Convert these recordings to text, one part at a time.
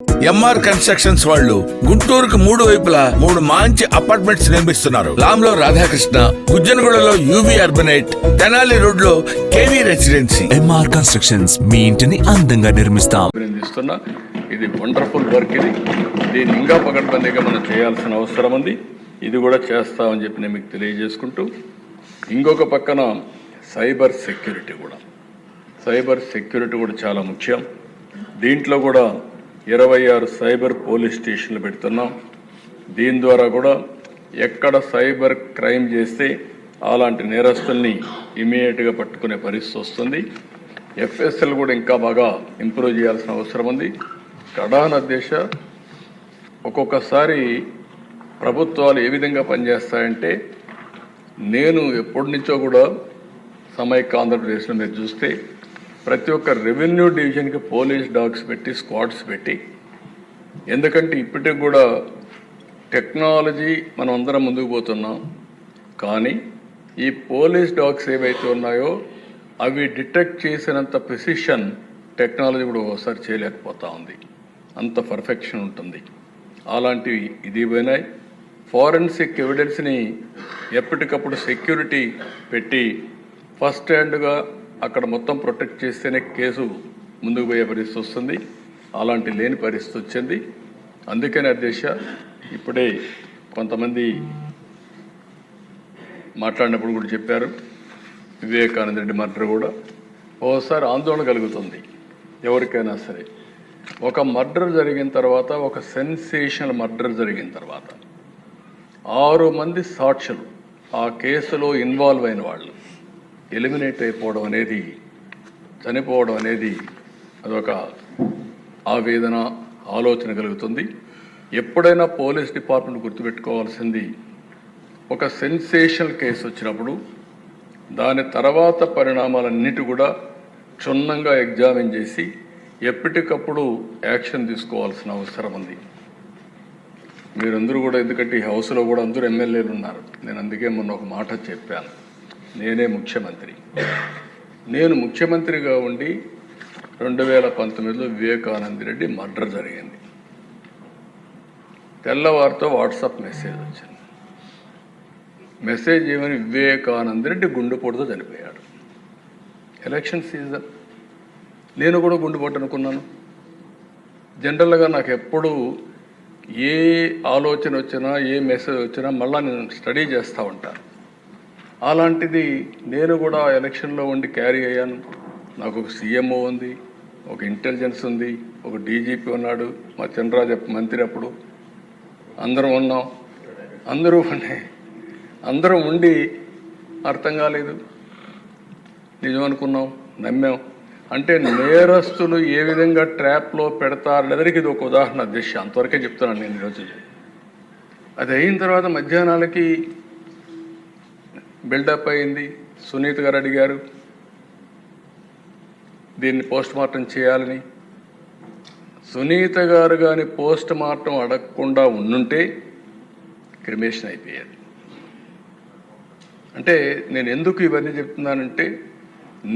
MR constructions వాళ్ళు గుంటూరుకు 3 వైపులా 3 మంచి అపార్ట్మెంట్స్ నిర్మిస్తున్నారు. లాంలో రాధాకృష్ణ, గుజ్జనగూడలో యువి అర్బనైట్, తెనాలి రోడ్ లో కేవీ రెసిడెన్సీ. ఎంఆర్ కన్స్ట్రక్షన్స్ మీ ఇంటిని అందంగా నిర్మిస్తాం. ఇది వండర్ఫుల్ వర్క్. దీన్ని ఇంకా పకడ్బందీగా మనం చేయాల్సిన అవసరం ఉంది. ఇది కూడా చేస్తామని చెప్పి నేను మీకు తెలియజేసుకుంటూ, ఇంకొక పక్కన సైబర్ సెక్యూరిటీ కూడా చాలా ముఖ్యం. దీంట్లో కూడా 26 సైబర్ పోలీస్ స్టేషన్లు పెడుతున్నాం. దీని ద్వారా కూడా ఎక్కడ సైబర్ క్రైమ్ చేస్తే అలాంటి నేరస్తుల్ని ఇమీడియట్గా పట్టుకునే పరిస్థితి వస్తుంది. ఎఫ్ఎస్ఎల్ కూడా ఇంకా బాగా ఇంప్రూవ్ చేయాల్సిన అవసరం ఉంది. కడాన దేశ ఒక్కొక్కసారి ప్రభుత్వాలు ఏ విధంగా పనిచేస్తాయంటే, నేను ఎప్పటి నుంచో కూడా సమైక్య ఆంధ్రప్రదేశ్లో మీరు చూస్తే ప్రతి ఒక్క రెవెన్యూ డివిజన్కి పోలీస్ డాగ్స్ పెట్టి, స్క్వాడ్స్ పెట్టి, ఎందుకంటే ఇప్పటికి కూడా టెక్నాలజీ మనం అందరం ముందుకు పోతున్నాం. కానీ ఈ పోలీస్ డాగ్స్ ఏవైతే ఉన్నాయో అవి డిటెక్ట్ చేసినంత ప్రిసిషన్ టెక్నాలజీ కూడా ఒకసారి చేయలేకపోతా ఉంది. అంత పర్ఫెక్షన్ ఉంటుంది. అలాంటివి ఇది పోయినాయి. ఫారెన్సిక్ ఎవిడెన్స్ని ఎప్పటికప్పుడు సెక్యూరిటీ పెట్టి ఫస్ట్ హ్యాండ్గా అక్కడ మొత్తం ప్రొటెక్ట్ చేస్తేనే కేసు ముందుకు పోయే పరిస్థితి వస్తుంది. అలాంటి లేని పరిస్థితి వచ్చింది. అందుకనే అధ్యక్ష, ఇప్పుడే కొంతమంది మాట్లాడినప్పుడు కూడా చెప్పారు, వివేకానంద రెడ్డి మర్డర్ కూడా ఓసారి ఆందోళన కలుగుతుంది ఎవరికైనా సరే. ఒక మర్డర్ జరిగిన తర్వాత, ఒక సెన్సేషనల్ మర్డర్ జరిగిన తర్వాత 6 మంది సాక్షులు ఆ కేసులో ఇన్వాల్వ్ అయిన వాళ్ళు ఎలిమినేట్ అయిపోవడం అనేది, చనిపోవడం అనేది అదొక ఆవేదన, ఆలోచన కలుగుతుంది. ఎప్పుడైనా పోలీస్ డిపార్ట్మెంట్ గుర్తుపెట్టుకోవాల్సింది, ఒక సెన్సేషనల్ కేసు వచ్చినప్పుడు దాని తర్వాత పరిణామాలన్నిటి కూడా క్షుణ్ణంగా ఎగ్జామిన్ చేసి ఎప్పటికప్పుడు యాక్షన్ తీసుకోవాల్సిన అవసరం ఉంది. మీరందరూ కూడా, ఎందుకంటే ఈ హౌస్లో కూడా అందరూ ఎమ్మెల్యేలు ఉన్నారు. నేను అందుకే మొన్న ఒక మాట చెప్పాను, నేనే ముఖ్యమంత్రి. నేను ముఖ్యమంత్రిగా ఉండి 2019లో వివేకానంద రెడ్డి మర్డర్ జరిగింది. తెల్లవారితో వాట్సాప్ మెసేజ్ వచ్చింది. మెసేజ్ ఏమని, వివేకానంద రెడ్డి గుండెపోటుతో చనిపోయాడు. ఎలక్షన్ సీజన్, నేను కూడా గుండెపోటు అనుకున్నాను. జనరల్గా నాకు ఎప్పుడు ఏ ఆలోచన వచ్చినా, ఏ మెసేజ్ వచ్చినా మళ్ళీ నేను స్టడీ చేస్తూ ఉంటాను. అలాంటిది నేను కూడా ఎలక్షన్లో ఉండి క్యారీ అయ్యాను. నాకు ఒక సీఎంఓ ఉంది, ఒక ఇంటెలిజెన్స్ ఉంది, ఒక డీజీపీ ఉన్నాడు, మా చంద్రరాజు మంత్రి, అప్పుడు అందరం ఉన్నాం. అందరం ఉండి అర్థం కాలేదు, నిజం అనుకున్నాం, నమ్మాం. అంటే నేరస్తులు ఏ విధంగా ట్రాప్లో పెడతారనేదానికి ఇది ఒక ఉదాహరణ అధ్యక్ష. అంతవరకే చెప్తున్నాను నేను ఈరోజు. అది అయిన తర్వాత మధ్యాహ్నాలకి బిల్డప్ అయింది. సునీత గారు అడిగారు దీన్ని పోస్ట్ మార్టం చేయాలని. సునీత గారు కానీ పోస్ట్ మార్టం అడగకుండా ఉండుంటే క్రిమేషన్ అయిపోయేది. అంటే నేను ఎందుకు ఇవన్నీ చెప్తున్నానంటే,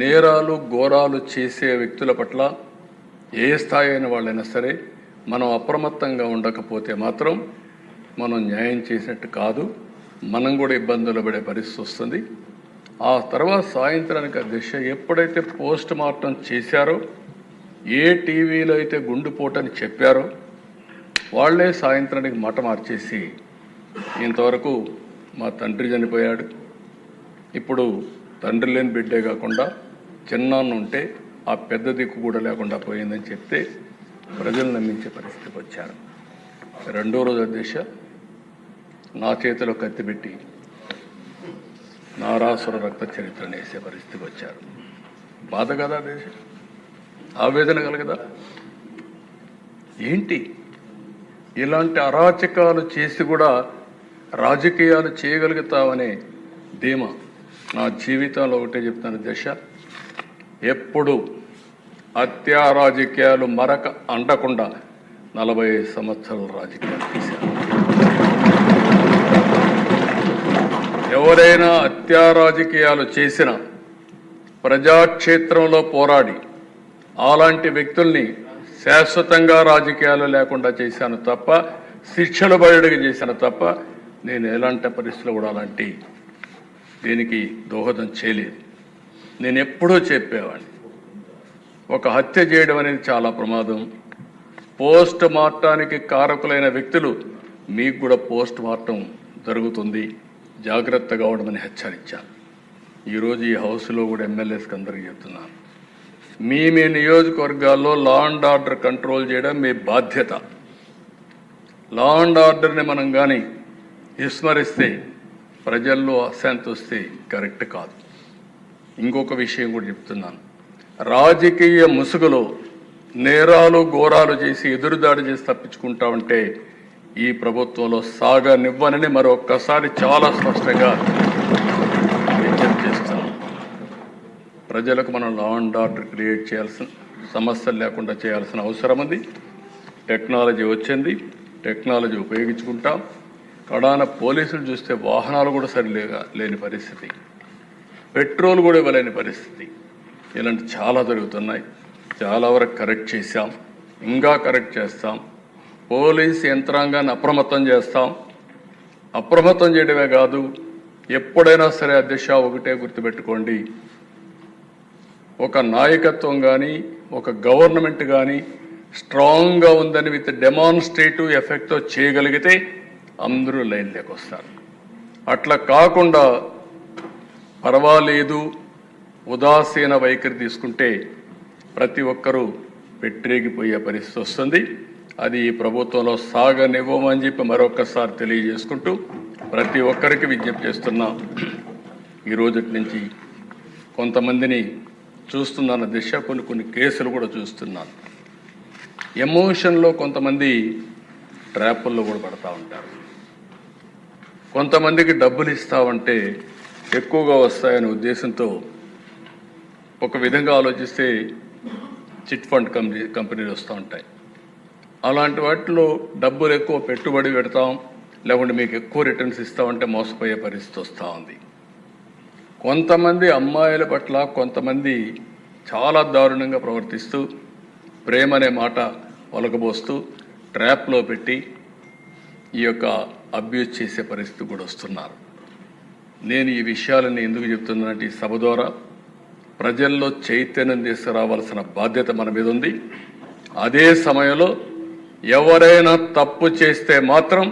నేరాలు ఘోరాలు చేసే వ్యక్తుల పట్ల ఏ స్థాయి అయిన వాళ్ళైనా సరే మనం అప్రమత్తంగా ఉండకపోతే మాత్రం మనం న్యాయం చేసినట్టు కాదు, మనం కూడా ఇబ్బందులు పడే పరిస్థితి వస్తుంది. ఆ తర్వాత సాయంత్రానికి అధ్యక్ష, ఎప్పుడైతే పోస్ట్ మార్టం చేశారో, ఏ టీవీలో అయితే గుండెపోటని చెప్పారో వాళ్లే సాయంత్రానికి మాట మార్చేసి, ఇంతవరకు మా తండ్రి చనిపోయాడు, ఇప్పుడు తండ్రి లేని బిడ్డే కాకుండా చిన్నాన్న ఉంటే ఆ పెద్ద దిక్కు కూడా లేకుండా పోయిందని చెప్తే ప్రజలు నమ్మించే పరిస్థితికి వచ్చారు. రెండో రోజు అధ్యక్ష, నా చేతిలో కత్తి పెట్టి నారాసుర రక్త చరిత్రను వేసే పరిస్థితికి వచ్చారు. బాధ కదా దేశ, ఆవేదన కలగదా? ఏంటి ఇలాంటి అరాచకాలు చేసి కూడా రాజకీయాలు చేయగలుగుతామనే ధీమా నా జీవితంలో ఒకటే చెప్తాను దశ, ఎప్పుడు హత్యా రాజకీయాలు మరక అంటకుండా 45 సంవత్సరాలు రాజకీయాలు చేశారు. ఎవరైనా హత్యా రాజకీయాలు చేసిన, ప్రజాక్షేత్రంలో పోరాడి అలాంటి వ్యక్తుల్ని శాశ్వతంగా రాజకీయాలు లేకుండా చేశాను తప్ప, శిక్షలు బయటకు చేశాను తప్ప, నేను ఎలాంటి పరిస్థితులు కూడా అలాంటి దీనికి దోహదం చేయలేదు. నేను ఎప్పుడూ చెప్పేవాడిని, ఒక హత్య చేయడం అనేది చాలా ప్రమాదం. పోస్ట్ మార్టానికి కారకులైన వ్యక్తులు మీకు కూడా పోస్ట్ మార్టం జరుగుతుంది, జాగ్రత్తగా ఉండమని హెచ్చరించాను. ఈరోజు ఈ హౌస్లో కూడా ఎమ్మెల్యేస్కి అందరికీ చెప్తున్నాను, మీ నియోజకవర్గాల్లో లా అండ్ ఆర్డర్ కంట్రోల్ చేయడం మీ బాధ్యత. లా అండ్ ఆర్డర్ని మనం కానీ విస్మరిస్తే, ప్రజల్లో అశాంతి వస్తే కరెక్ట్ కాదు. ఇంకొక విషయం కూడా చెప్తున్నాను, రాజకీయ ముసుగులో నేరాలు ఘోరాలు చేసి ఎదురుదాడి చేసి తప్పించుకుంటా ఉంటే ఈ ప్రభుత్వంలో సాగనివ్వనని మరొక్కసారి చాలా స్పష్టంగా విజ్ఞప్తి చేస్తున్నాం. ప్రజలకు మనం లా అండ్ ఆర్డర్ క్రియేట్ చేయాల్సిన, సమస్యలు లేకుండా చేయాల్సిన అవసరం ఉంది. టెక్నాలజీ వచ్చింది, టెక్నాలజీ ఉపయోగించుకుంటాం. కడాన పోలీసులు చూస్తే వాహనాలు కూడా లేని పరిస్థితి, పెట్రోల్ కూడా ఇవ్వలేని పరిస్థితి, ఇలాంటి చాలా జరుగుతున్నాయి. చాలా వరకు కరెక్ట్ చేశాం, ఇంకా కరెక్ట్ చేస్తాం. పోలీస్ యంత్రాంగాన్ని అప్రమత్తం చేస్తాం. అప్రమత్తం చేయడమే కాదు, ఎప్పుడైనా సరే అధ్యక్ష ఒకటే గుర్తుపెట్టుకోండి, ఒక నాయకత్వం కానీ ఒక గవర్నమెంట్ కానీ స్ట్రాంగ్గా ఉందని విత్ డెమాన్స్ట్రేటివ్ ఎఫెక్ట్తో చేయగలిగితే అందరూ లైన్లోకి వస్తారు. అట్లా కాకుండా పర్వాలేదు ఉదాసీన వైఖరి తీసుకుంటే ప్రతి ఒక్కరూ పెట్టేగిపోయే పరిస్థితి వస్తుంది. అది ఈ ప్రభుత్వంలో సాగనివ్వమని చెప్పి మరొకసారి తెలియజేసుకుంటూ ప్రతి ఒక్కరికి విజ్ఞప్తి చేస్తున్నాం. ఈ రోజు నుంచి కొంతమందిని చూస్తున్నాను దిశ, కొన్ని కేసులు కూడా చూస్తున్నాను. ఎమోషన్లో కొంతమంది ట్రాపుల్లో కూడా పడతా ఉంటారు. కొంతమందికి డబ్బులు ఇస్తామంటే ఎక్కువగా వస్తాయనే ఉద్దేశంతో ఒక విధంగా ఆలోచిస్తే చిట్ ఫండ్ కంపెనీలు వస్తూ ఉంటాయి. అలాంటి వాటిలో డబ్బులు ఎక్కువ పెట్టుబడి పెడతాం, లేకుంటే మీకు ఎక్కువ రిటర్న్స్ ఇస్తామంటే మోసపోయే పరిస్థితి వస్తూ ఉంది. కొంతమంది అమ్మాయిల పట్ల కొంతమంది చాలా దారుణంగా ప్రవర్తిస్తూ ప్రేమ అనే మాట ఒలకబోస్తూ ట్రాప్లో పెట్టి ఈ యొక్క అబ్యూజ్ చేసే పరిస్థితి కూడా వస్తున్నారు. నేను ఈ విషయాలని ఎందుకు చెప్తున్నానంటే, ఈ సభ ద్వారా ప్రజల్లో చైతన్యం తీసుకురావాల్సిన బాధ్యత మన మీద ఉంది. అదే సమయంలో ఎవరైనా తప్పు చేస్తే మాత్రం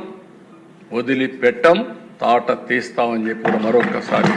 వదిలిపెట్టం, తాట తీస్తామని చెప్పి మరొకసారి